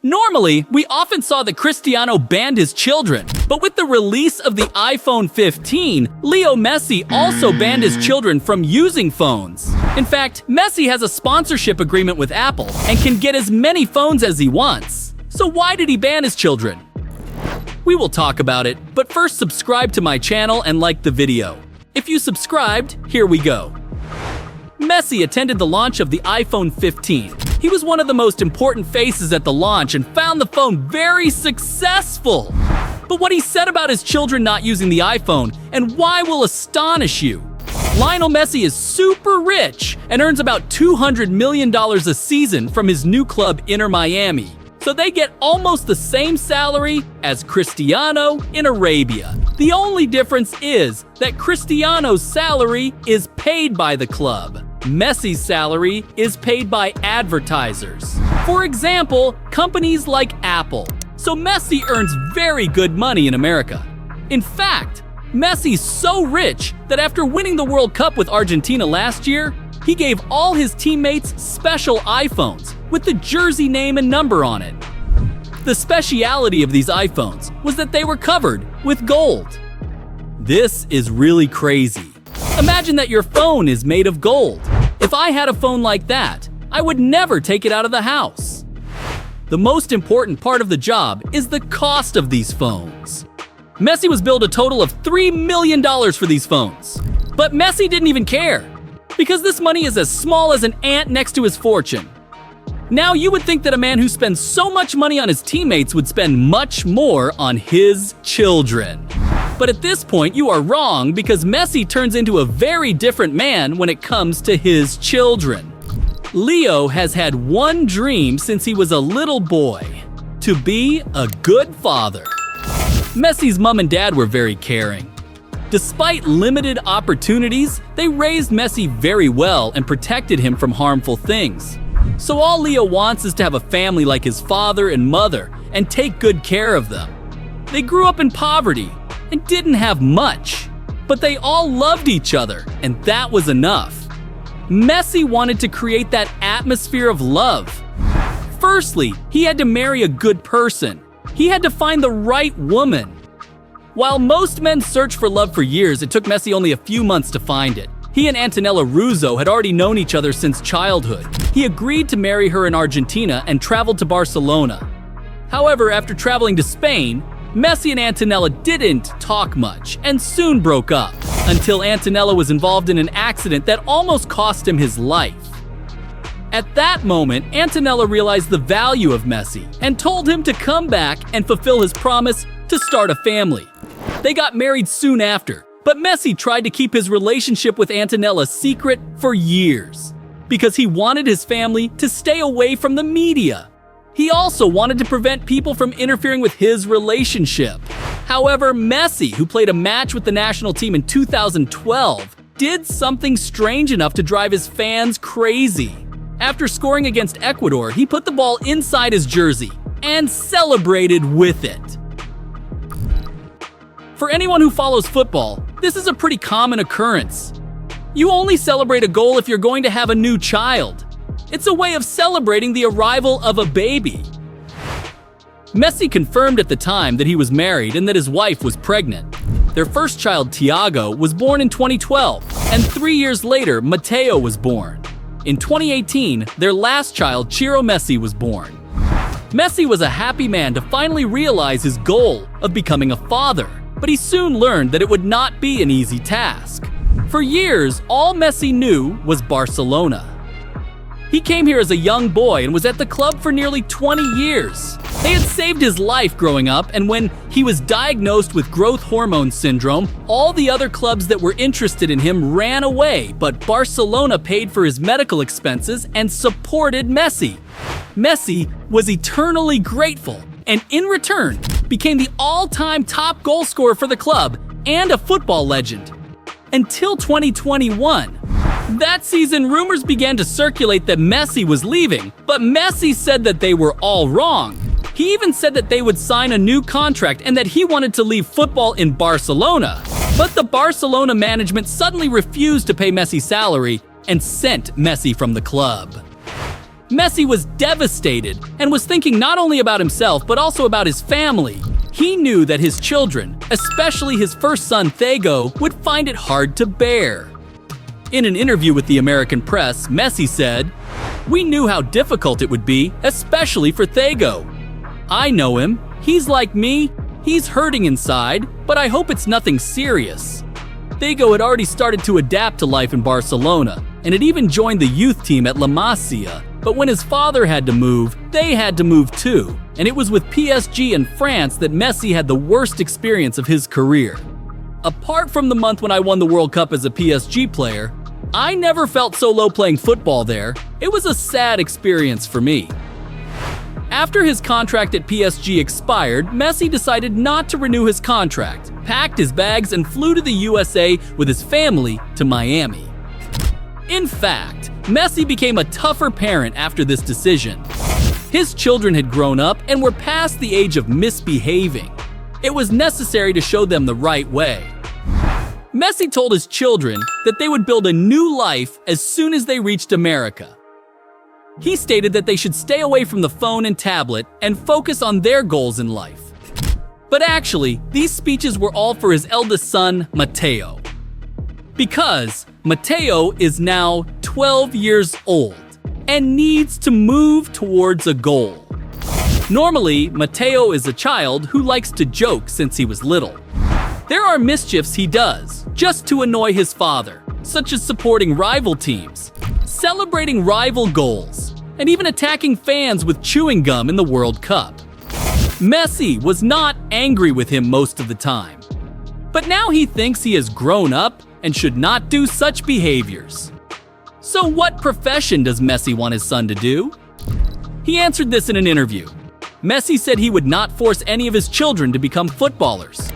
Normally, we often saw that Cristiano banned his children, but with the release of the iPhone 15, Leo Messi also banned his children from using phones. In fact, Messi has a sponsorship agreement with Apple and can get as many phones as he wants. So why did he ban his children? We will talk about it, but first subscribe to my channel and like the video. If you subscribed, here we go. Messi attended the launch of the iPhone 15. He was one of the most important faces at the launch and found the phone very successful. But what he said about his children not using the iPhone and why will astonish you. Lionel Messi is super rich and earns about $200 million a season from his new club Inter Miami. So they get almost the same salary as Cristiano in Arabia. The only difference is that Cristiano's salary is paid by the club. Messi's salary is paid by advertisers. For example, companies like Apple. So Messi earns very good money in America. In fact, Messi's so rich that after winning the World Cup with Argentina last year, he gave all his teammates special iPhones with the jersey name and number on it. The speciality of these iPhones was that they were covered with gold. This is really crazy. Imagine that your phone is made of gold. If I had a phone like that, I would never take it out of the house. The most important part of the job is the cost of these phones. Messi was billed a total of $3 million for these phones. But Messi didn't even care, because this money is as small as an ant next to his fortune. Now you would think that a man who spends so much money on his teammates would spend much more on his children. But at this point, you are wrong because Messi turns into a very different man when it comes to his children. Leo has had one dream since he was a little boy: to be a good father. Messi's mom and dad were very caring. Despite limited opportunities, they raised Messi very well and protected him from harmful things. So all Leo wants is to have a family like his father and mother and take good care of them. They grew up in poverty and didn't have much, but they all loved each other, and that was enough. Messi wanted to create that atmosphere of love. Firstly, he had to marry a good person. He had to find the right woman. While most men search for love for years, it took Messi only a few months to find it. He and Antonella Russo had already known each other since childhood. He agreed to marry her in Argentina and traveled to Barcelona. However, after traveling to Spain, Messi and Antonella didn't talk much and soon broke up, until Antonella was involved in an accident that almost cost him his life. At that moment, Antonella realized the value of Messi and told him to come back and fulfill his promise to start a family. They got married soon after, but Messi tried to keep his relationship with Antonella secret for years because he wanted his family to stay away from the media. He also wanted to prevent people from interfering with his relationship. However, Messi, who played a match with the national team in 2012, did something strange enough to drive his fans crazy. After scoring against Ecuador, he put the ball inside his jersey and celebrated with it. For anyone who follows football, this is a pretty common occurrence. You only celebrate a goal if you're going to have a new child. It's a way of celebrating the arrival of a baby. Messi confirmed at the time that he was married and that his wife was pregnant. Their first child, Thiago, was born in 2012, and 3 years later, Matteo was born. In 2018, their last child, Ciro Messi, was born. Messi was a happy man to finally realize his goal of becoming a father, but he soon learned that it would not be an easy task. For years, all Messi knew was Barcelona. He came here as a young boy and was at the club for nearly 20 years. They had saved his life growing up, and when he was diagnosed with growth hormone syndrome, all the other clubs that were interested in him ran away, but Barcelona paid for his medical expenses and supported Messi. Messi was eternally grateful, and in return, became the all-time top goal scorer for the club and a football legend. Until 2021. That season, rumors began to circulate that Messi was leaving, but Messi said that they were all wrong. He even said that they would sign a new contract and that he wanted to leave football in Barcelona. But the Barcelona management suddenly refused to pay Messi's salary and sent Messi from the club. Messi was devastated and was thinking not only about himself but also about his family. He knew that his children, especially his first son Thiago, would find it hard to bear. In an interview with the American press, Messi said, "We knew how difficult it would be, especially for Thiago. I know him. He's like me. He's hurting inside, but I hope it's nothing serious." Thiago had already started to adapt to life in Barcelona and had even joined the youth team at La Masia. But when his father had to move, they had to move too. And it was with PSG and France that Messi had the worst experience of his career. Apart from the month when I won the World Cup as a PSG player, I never felt so low playing football there. It was a sad experience for me. After his contract at PSG expired, Messi decided not to renew his contract, packed his bags, and flew to the USA with his family to Miami. In fact, Messi became a tougher parent after this decision. His children had grown up and were past the age of misbehaving. It was necessary to show them the right way. Messi told his children that they would build a new life as soon as they reached America. He stated that they should stay away from the phone and tablet and focus on their goals in life. But actually, these speeches were all for his eldest son, Mateo. Because Mateo is now 12 years old and needs to move towards a goal. Normally, Mateo is a child who likes to joke since he was little. There are mischiefs he does just to annoy his father, such as supporting rival teams, celebrating rival goals, and even attacking fans with chewing gum in the World Cup. Messi was not angry with him most of the time, but now he thinks he has grown up and should not do such behaviors. So what profession does Messi want his son to do? He answered this in an interview. Messi said he would not force any of his children to become footballers.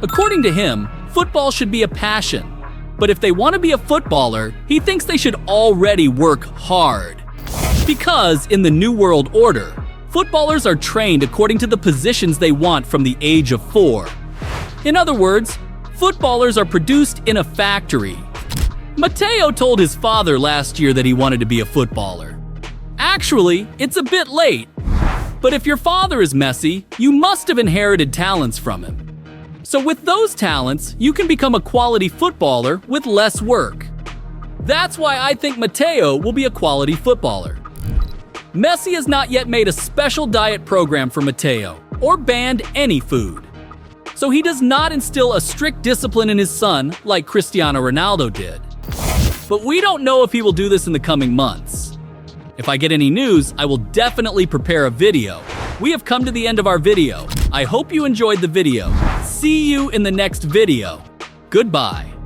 According to him, football should be a passion. But if they want to be a footballer, he thinks they should already work hard. Because in the New World Order, footballers are trained according to the positions they want from the age of 4. In other words, footballers are produced in a factory. Mateo told his father last year that he wanted to be a footballer. Actually, it's a bit late. But if your father is Messi, you must have inherited talents from him. So with those talents, you can become a quality footballer with less work. That's why I think Mateo will be a quality footballer. Messi has not yet made a special diet program for Mateo or banned any food. So he does not instill a strict discipline in his son like Cristiano Ronaldo did. But we don't know if he will do this in the coming months. If I get any news, I will definitely prepare a video. We have come to the end of our video. I hope you enjoyed the video. See you in the next video. Goodbye.